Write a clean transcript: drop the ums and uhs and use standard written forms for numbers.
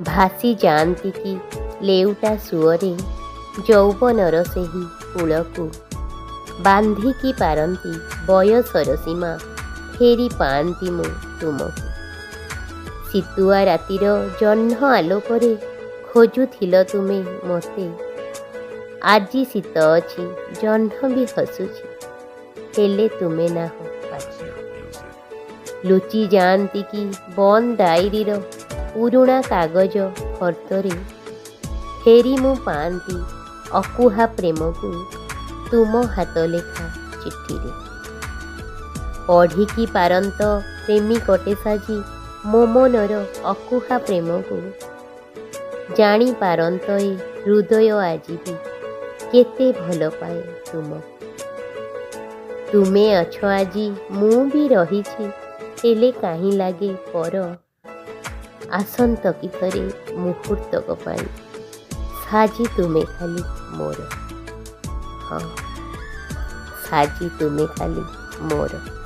ଭାସି ଯାଆନ୍ତି କି ଲେଉଟା ସୁଅରେ ଯୌବନର ସେହି କୂଳକୁ, ବାନ୍ଧିକି ପାରନ୍ତି ବୟସର ସୀମା, ଫେରି ପାଆନ୍ତି ମୁଁ ତୁମକୁ। ଶୀତୁଆ ରାତିର ଜହ୍ନ ଆଲୋକରେ ଖୋଜୁଥିଲ ତୁମେ ମୋତେ, ଆଜି ଶୀତ ଅଛି ଜହ୍ନ ବି ହସୁଛି, ହେଲେ ତୁମେ ନାହଁ ପାଖେ। ଲୁଚି ଯାଆନ୍ତି କି ବନ୍ଦ ଡାଇରୀର ପୁରୁଣା କାଗଜ ଫର୍ଦ୍ଦରେ, ଫେରି ମୁଁ ପାଆନ୍ତି ଅକୁହା ପ୍ରେମକୁ ତୁମ ହାତ ଲେଖା ଚିଠିରେ। ପଢ଼ିକି ପାରନ୍ତ ପ୍ରେମିକଟେ ସାଜି ମୋ ମନର ଅକୁହା ପ୍ରେମକୁ, ଜାଣିପାରନ୍ତ ଏ ହୃଦୟ ଆଜି ବି କେତେ ଭଲ ପାଏ ତୁମକୁ। ତୁମେ ଅଛ ଆଜି, ମୁଁ ବି ରହିଛି, ହେଲେ କାହିଁ ଲାଗେ ପର। ଆସନ୍ତ କି ଥରେ ମୁହୂର୍ତ୍ତକ ପାଇଁ, ସାଜି ତୁମେ ଖାଲି ମୋର। ହଁ, ସାଜି ତୁମେ ଖାଲି ମୋର।